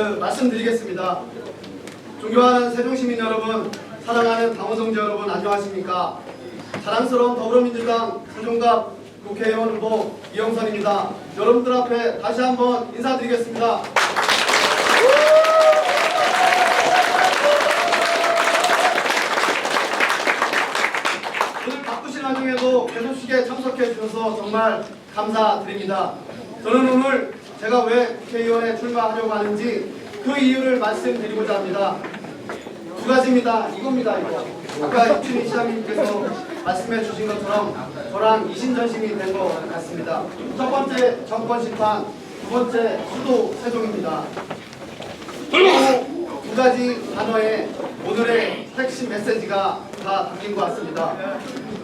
말씀드리겠습니다. 존경하는 세종시민 여러분, 사랑하는 당원동지 여러분, 안녕하십니까? 자랑스러운 더불어민주당 세종갑 국회의원 후보 이영선입니다. 여러분들 앞에 다시 한번 인사드리겠습니다. 오늘 바쁘신 와중에도 개소식에 참석해 주셔서 정말 감사드립니다. 저는 오늘 제가 왜 국회의원에 출마하려고 하는지 그 이유를 말씀드리고자 합니다. 두 가지입니다. 이겁니다. 이거. 아까 이춘희 시장님께서 말씀해 주신 것처럼 저랑 이신전심이 된 것 같습니다. 첫 번째 정권 심판, 두 번째 수도 세종입니다. 두 가지 단어에 오늘의 핵심 메시지가 다 담긴 것 같습니다.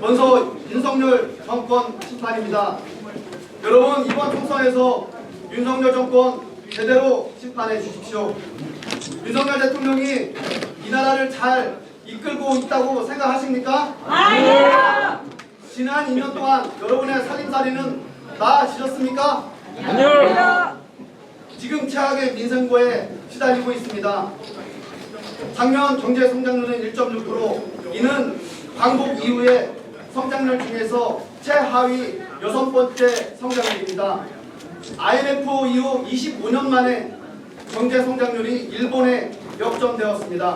먼저 윤석열 정권 심판입니다. 여러분, 이번 총선에서 윤석열 정권 제대로 심판해 주십시오. 윤석열 대통령이 이 나라를 잘 이끌고 있다고 생각하십니까? 아니요. 지난 2년 동안 여러분의 살림살이는 나아지셨습니까? 아니요. 지금 최악의 민생고에 시달리고 있습니다. 작년 경제 성장률은 1.6%, 이는 광복 이후에 성장률 중에서 최하위 6번째 성장률입니다. IMF 이후 25년 만에 경제 성장률이 일본에 역전되었습니다.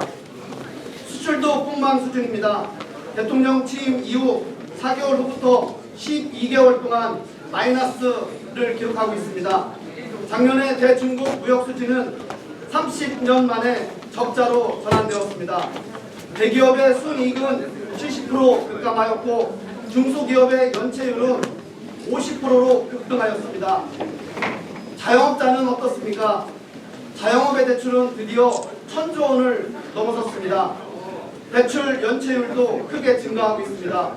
수출도 폭망 수준입니다. 대통령 취임 이후 4개월 후부터 12개월 동안 마이너스를 기록하고 있습니다. 작년에 대중국 무역 수지는 30년 만에 적자로 전환되었습니다. 대기업의 순이익은 70% 급감하였고 중소기업의 연체율은 50%로 급등하였습니다. 자영업자는 어떻습니까? 자영업의 대출은 드디어 1,000조 원을 넘어섰습니다. 대출 연체율도 크게 증가하고 있습니다.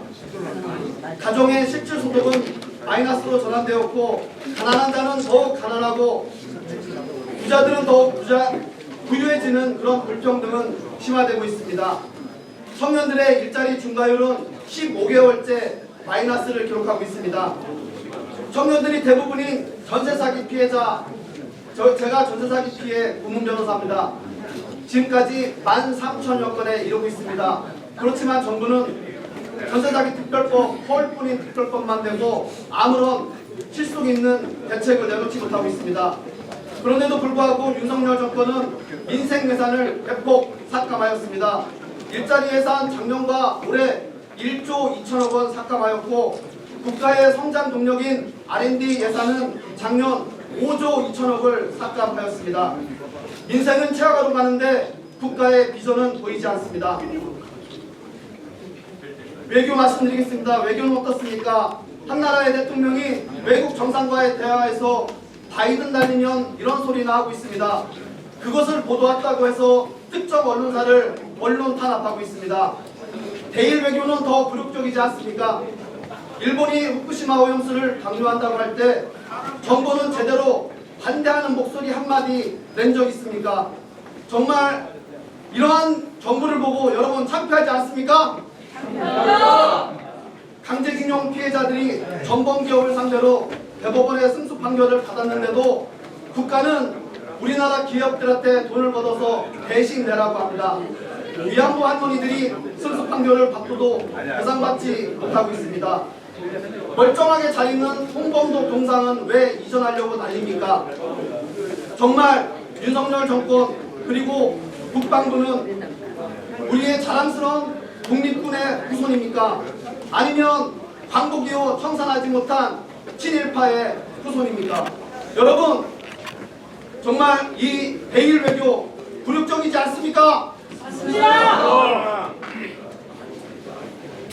가정의 실질 소득은 마이너스로 전환되었고 가난한 자는 더욱 가난하고 부자들은 더욱 부유해지는 그런 불평등은 심화되고 있습니다. 청년들의 일자리 증가율은 15개월째 마이너스를 기록하고 있습니다. 청년들이 대부분인 전세사기 피해자, 제가 전세사기 피해 고문 변호사입니다. 지금까지 13,000여 건에 이르고 있습니다. 그렇지만 정부는 전세사기 특별법, 허울뿐인 특별법만 내고 아무런 실속 있는 대책을 내놓지 못하고 있습니다. 그런데도 불구하고 윤석열 정권은 민생 예산을 대폭 삭감하였습니다. 일자리 예산 작년과 올해 1조 2천억 원 삭감하였고 국가의 성장 동력인 R&D 예산은 작년 5조 2천억을 삭감하였습니다. 민생은 최악으로 가는데 국가의 비전은 보이지 않습니다. 외교 말씀드리겠습니다. 외교는 어떻습니까? 한 나라의 대통령이 외국 정상과의 대화에서 바이든 달리면 이런 소리나 하고 있습니다. 그것을 보도했다고 해서 특정 언론사를 언론 탄압하고 있습니다. 대일 외교는 더 굴욕적이지 않습니까? 일본이 후쿠시마 오염수를 강요한다고 할 때 정부는 제대로 반대하는 목소리 한마디 낸 적 있습니까? 정말 이러한 정부를 보고 여러분 창피하지 않습니까? 강제징용 피해자들이 전범기업을 상대로 대법원의 승소 판결을 받았는데도 국가는 우리나라 기업들한테 돈을 걷어서 대신 내라고 합니다. 위안부 할머니들이 승소 판결을 받고도 배상받지 못하고 있습니다. 멀쩡하게 잘 있는 홍범도 동상은 왜 이전하려고 난립니까? 정말 윤석열 정권 그리고 국방부는 우리의 자랑스러운 독립군의 후손입니까? 아니면 광복 이후 청산하지 못한 친일파의 후손입니까? 여러분, 정말 이 대일 외교 굴욕적이지 않습니까? 맞습니다.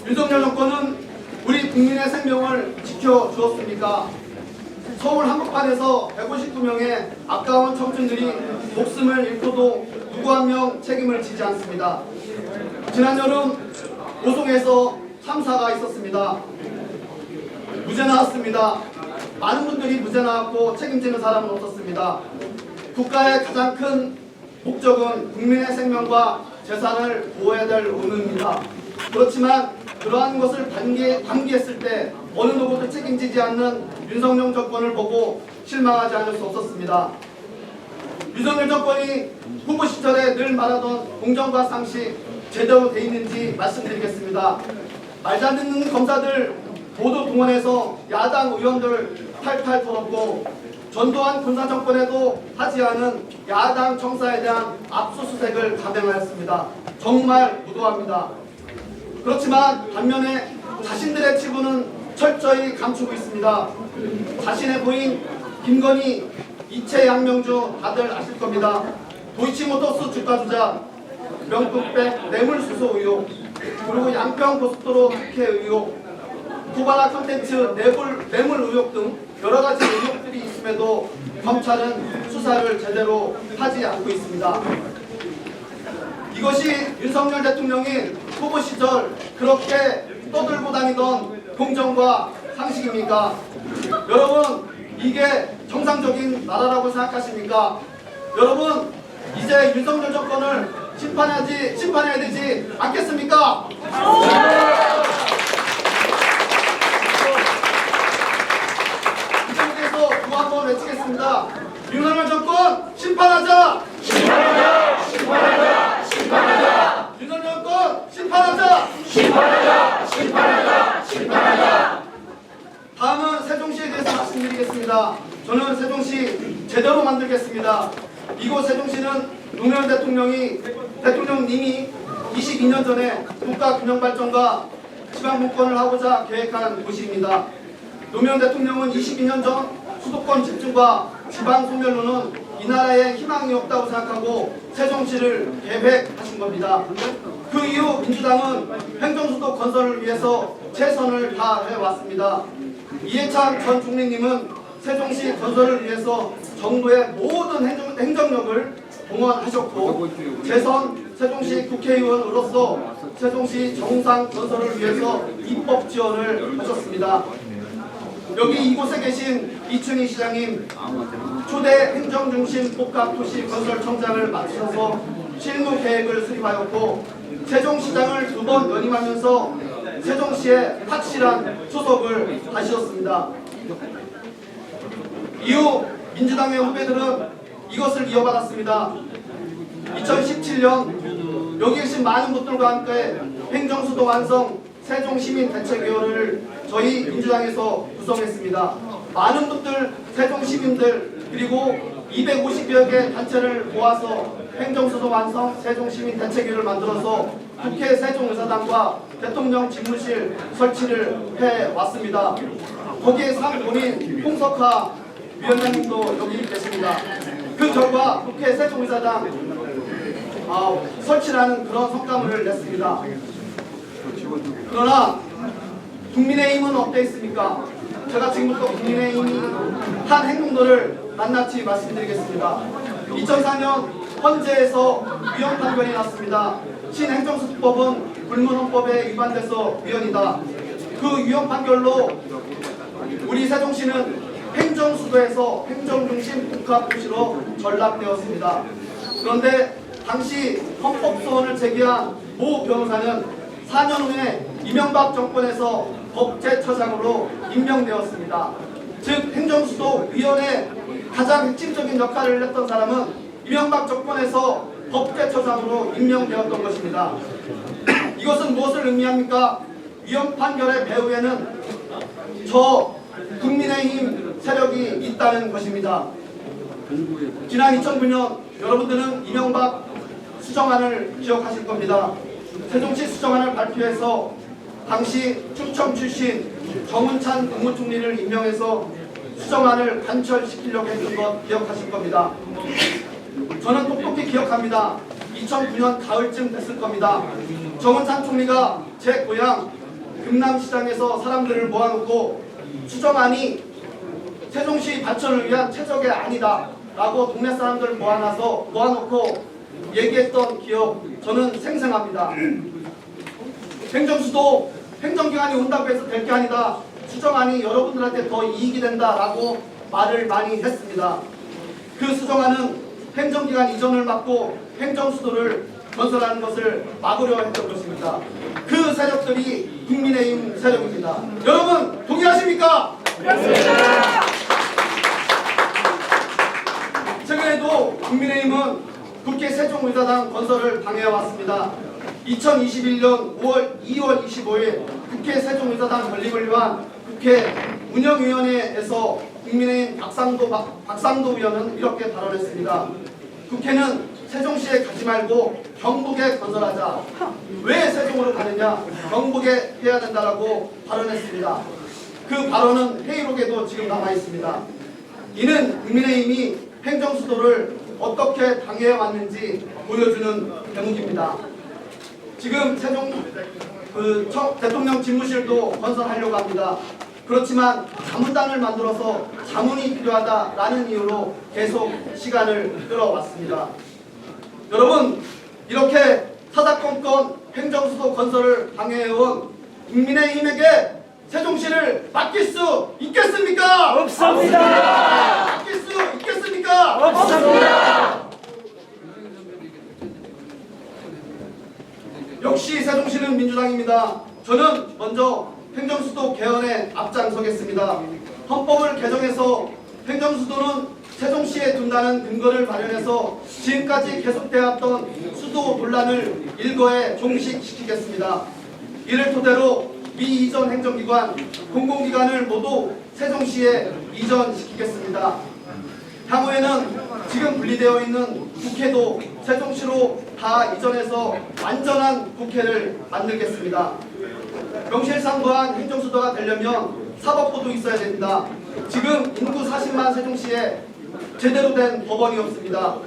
윤석열 정권은 우리 국민의 생명을 지켜주었습니까? 서울 한복판에서 159명의 아까운 청춘들이 목숨을 잃고도 누구 한 명 책임을 지지 않습니다. 지난 여름 오송에서 참사가 있었습니다. 무죄 나왔습니다. 많은 분들이 무죄 나왔고 책임지는 사람은 없었습니다. 국가의 가장 큰 목적은 국민의 생명과 재산을 보호해야 될 의무입니다. 그렇지만 그러한 것을 방기했을 때 어느 누구도 책임지지 않는 윤석열 정권을 보고 실망하지 않을 수 없었습니다. 윤석열 정권이 후보 시절에 늘 말하던 공정과 상식 제대로 돼 있는지 말씀드리겠습니다. 말도 안 듣는 검사들 모두 동원해서 야당 의원들 탈탈 털었고 전두환 군사정권에도 하지 않은 야당 청사에 대한 압수수색을 감행하였습니다. 정말 무도합니다. 그렇지만 반면에 자신들의 치부는 철저히 감추고 있습니다. 자신의 부인 김건희, 이채 양명주 다들 아실 겁니다. 도이치모터스 주가 조작, 명품백 뇌물수수 의혹, 그리고 양평 고속도로 특혜 의혹, 쿠바나 콘텐츠 뇌물 의혹 등 여러 가지 의혹들이 있음에도 검찰은 수사를 제대로 하지 않고 있습니다. 이것이 윤석열 대통령이 후보 시절 그렇게 떠들고 다니던 공정과 상식입니까? 여러분, 이게 정상적인 나라라고 생각하십니까? 여러분, 이제 윤석열 정권을 심판해야 되지 않겠습니까? 이 자리에서 또 한번 외치겠습니다. 윤석열 정권 심판하자! 심판하자! 심판하자! 심판하자! 윤석열 정권 심판하자! 심판하자! 심판하자! 심판하자! 다음은 세종시에 대해서 말씀드리겠습니다. 저는 세종시 제대로 만들겠습니다. 이곳 세종시는 노무현 대통령님이 22년 전에 국가균형발전과 지방분권을 하고자 계획한 곳입니다. 노무현 대통령은 22년 전 수도권 집중과 지방 소멸로는 이 나라에 희망이 없다고 생각하고 세종시를 계획하신 겁니다. 그 이후 민주당은 행정수도 건설을 위해서 최선을 다해왔습니다. 이해찬 전 총리님은 세종시 건설을 위해서 정부의 모든 행정력을 동원하셨고 재선 세종시 국회의원으로서 세종시 정상 건설을 위해서 입법 지원을 하셨습니다. 여기 이곳에 계신 이춘희 시장님, 초대 행정중심 복합도시 건설청장을 맡으셔서 실무 계획을 수립하였고 세종시장을 2번 연임하면서 세종시에 확실한 소속을 하셨습니다. 이후 민주당의 후배들은 이것을 이어받았습니다. 2017년 여기 계신 많은 분들과 함께 행정수도 완성 세종시민대책위원회를 저희 민주당에서 구성했습니다. 많은 분들, 세종시민들 그리고 250여 개 단체를 모아서 행정수도 완성 세종시민대책위를 만들어서 국회 세종의사당과 대통령 집무실 설치를 해왔습니다. 거기에 상본인 홍석하 위원장님도 여기 계십니다. 그 결과 국회 세종의사당 설치라는 그런 성과물을 냈습니다. 그러나 국민의힘은 어때 있습니까? 제가 지금부터 국민의힘이 한 행동들을 낱낱이 말씀드리겠습니다. 2004년 헌재에서 위헌 판결이 났습니다. 신행정수법은 불문헌법에 위반돼서 위헌이다. 그 위헌 판결로 우리 세종시는 행정수도에서 행정중심 복합도시로 전락되었습니다. 그런데 당시 헌법소원을 제기한 모 변호사는 4년 후에 이명박 정권에서 법제처장으로 임명되었습니다. 즉 행정수도위원회 가장 핵심적인 역할을 했던 사람은 이명박 정권에서 법제처장으로 임명되었던 것입니다. 이것은 무엇을 의미합니까? 위헌 판결의 배후에는 저 국민의힘 세력이 있다는 것입니다. 지난 2009년 여러분들은 이명박 수정안을 기억하실 겁니다. 세종시 수정안을 발표해서 당시 충청 출신 정운찬 국무총리를 임명해서 수정안을 관철시키려고 했던 것 기억하실 겁니다. 저는 똑똑히 기억합니다. 2009년 가을쯤 됐을 겁니다. 정운찬 총리가 제 고향 금남시장에서 사람들을 모아놓고 수정안이 세종시 발전을 위한 최적의 안이다 라고 동네 사람들을 모아놓고 얘기했던 기억 저는 생생합니다. 행정수도 행정기관이 온다고 해서 될 게 아니다. 수정안이 여러분들한테 더 이익이 된다라고 말을 많이 했습니다. 그 수정안은 행정기관 이전을 막고 행정수도를 건설하는 것을 막으려 했던 것입니다. 그 세력들이 국민의힘 세력입니다. 여러분 동의하십니까? 그렇습니다. 최근에도 국민의힘은 국회 세종의사당 건설을 방해해왔습니다. 2021년 2월 25일 국회 세종의사당 건립을 위한 국회 운영위원회에서 국민의힘 박상도 의원은 이렇게 발언했습니다. 국회는 세종시에 가지 말고 경북에 건설하자. 왜 세종으로 가느냐? 경북에 해야 된다라고 발언했습니다. 그 발언은 회의록에도 지금 남아 있습니다. 이는 국민의힘이 행정수도를 어떻게 방해해왔는지 보여주는 대목입니다. 지금 세종 대통령 집무실도 건설하려고 합니다. 그렇지만 자문단을 만들어서 자문이 필요하다라는 이유로 계속 시간을 끌어왔습니다. 여러분, 이렇게 사사건건 행정수도 건설을 방해해온 국민의힘에게 세종시를 맡길 수 있겠습니까? 없습니다. 맡길 수 있겠습니까? 없습니다. 역시 세종시는 민주당입니다. 저는 먼저 행정수도 개헌에 앞장서겠습니다. 헌법을 개정해서 행정수도는 세종시에 둔다는 근거를 마련해서 지금까지 계속되었던 수도 논란을 일거에 종식시키겠습니다. 이를 토대로 미이전 행정기관, 공공기관을 모두 세종시에 이전시키겠습니다. 향후에는 지금 분리되어 있는 국회도 세종시로 다 이전해서 완전한 국회를 만들겠습니다. 명실상 부한 행정수도가 되려면 사법부도 있어야 됩니다. 지금 인구 40만 세종시에 제대로 된 법원이 없습니다.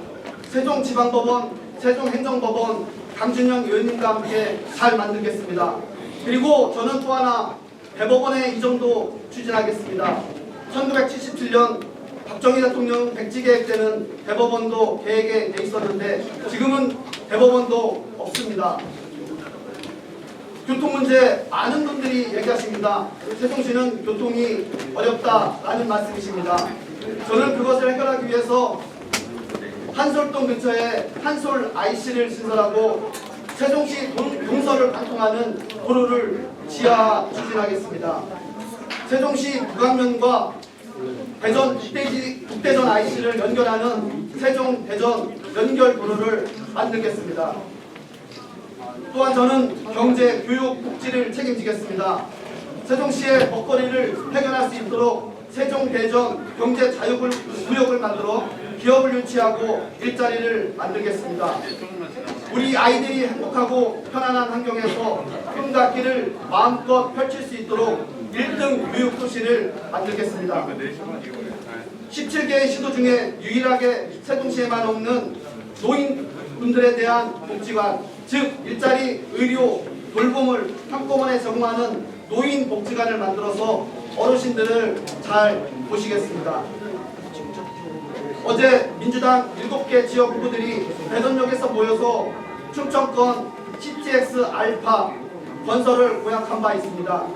세종지방법원, 세종행정법원, 강준영 의원님과 함께 잘 만들겠습니다. 그리고 저는 또 하나 대법원의 이전도 추진하겠습니다. 1977년 박정희 대통령 백지계획 때는 대법원도 계획에 돼 있었는데 지금은 대법원도 없습니다. 교통 문제 많은 분들이 얘기하십니다. 세종시는 교통이 어렵다라는 말씀이십니다. 저는 그것을 해결하기 위해서 한솔동 근처에 한솔 IC를 신설하고 세종시 동서를 관통하는 도로를 지하 추진하겠습니다. 세종시 북안면과 국대전 IC를 연결하는 세종 대전 연결 도로를 만들겠습니다. 또한 저는 경제, 교육, 복지를 책임지겠습니다. 세종시의 먹거리를 해결할 수 있도록 세종 대전 경제 자유구역을 만들어 기업을 유치하고 일자리를 만들겠습니다. 우리 아이들이 행복하고 편안한 환경에서 꿈과 길을 마음껏 펼칠 수 있도록 1등 교육도시를 만들겠습니다. 17개의 시도 중에 유일하게 세종시에만 없는 노인분들에 대한 복지관, 즉 일자리, 의료, 돌봄을 한꺼번에 제공하는 노인복지관을 만들어서 어르신들을 잘 보시겠습니다. 어제 민주당 7개 지역 후보들이 대전역에서 모여서 충청권 CTX 알파 건설을 공약한 바 있습니다.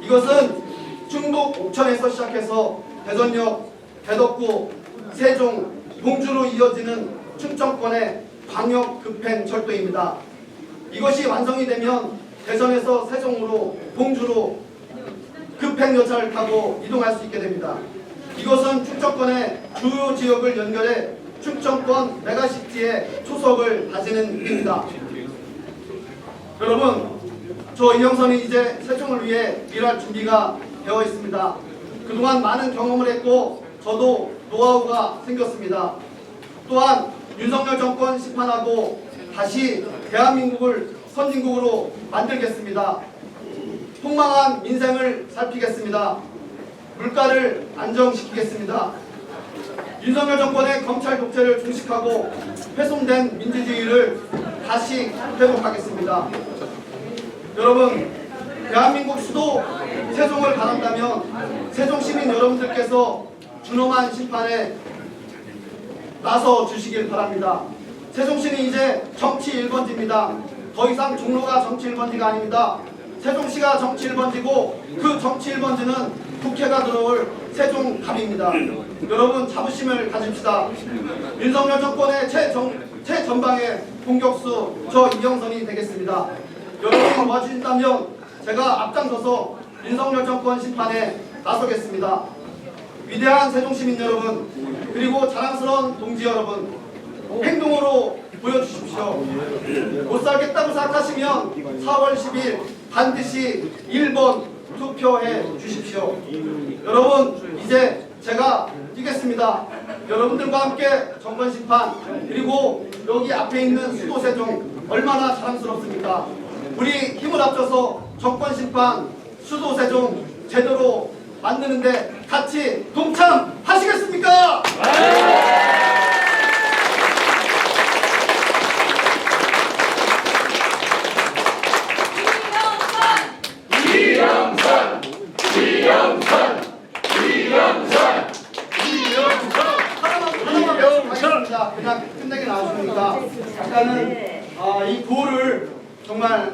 이것은 충북 옥천에서 시작해서 대전역, 대덕구, 세종, 동주로 이어지는 충청권의 광역 급행 철도입니다. 이것이 완성이 되면 대전에서 세종으로, 동주로 급행 열차를 타고 이동할 수 있게 됩니다. 이것은 충청권의 주요 지역을 연결해 충청권 메가시티의 초석을 다지는 일입니다. 여러분, 저 이영선이 이제 세종을 위해 일할 준비가 되어 있습니다. 그동안 많은 경험을 했고 저도 노하우가 생겼습니다. 또한 윤석열 정권 심판하고 다시 대한민국을 선진국으로 만들겠습니다. 폭망한 민생을 살피겠습니다. 물가를 안정시키겠습니다. 윤석열 정권의 검찰 독재를 중식하고 훼손된 민주주의를 다시 회복하겠습니다. 여러분, 대한민국 수도 세종을 바란다면 세종 시민 여러분들께서 준엄한 심판에 나서 주시길 바랍니다. 세종시는 이제 정치 1번지입니다. 더 이상 종로가 정치 1번지가 아닙니다. 세종시가 정치 1번지고 그 정치 1번지는 국회가 들어올 세종갑입니다. 여러분, 자부심을 가집시다. 윤석열 정권의 최전방의 공격수 저 이영선이 되겠습니다. 여러분이 와주신다면 제가 앞장서서 윤석열 정권 심판에 나서겠습니다. 위대한 세종시민 여러분, 그리고 자랑스러운 동지 여러분, 행동으로 보여주십시오. 못 살겠다고 생각하시면 4월 10일 반드시 1번 투표해 주십시오. 여러분, 이제 제가 뛰겠습니다. 여러분들과 함께 정권심판, 그리고 여기 앞에 있는 수도세종 얼마나 자랑스럽습니까? 우리 힘을 합쳐서 정권심판, 수도세종 제대로 만드는데 같이 동참하시겠습니까? 하나만 말씀하겠습니다. 그냥 끝내긴 아쉬우니까 약간은 이 도를 정말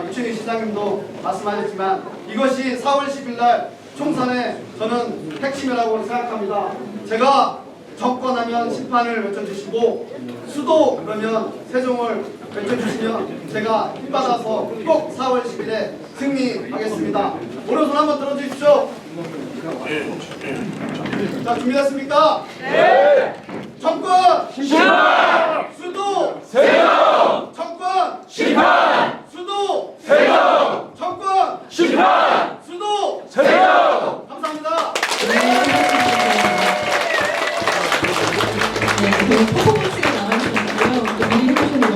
이춘희 시장님도 말씀하셨지만 이것이 4월 10일 날 총선의 저는 핵심이라고 생각합니다. 제가 정권하면 심판을 외쳐주시고 수도 그러면 세종을 외쳐주시면 제가 힘받아서 꼭 4월 10일에 승리하겠습니다. 오른손 한번 들어주십시오. 자, 준비됐습니까? 네. 정권! 심판!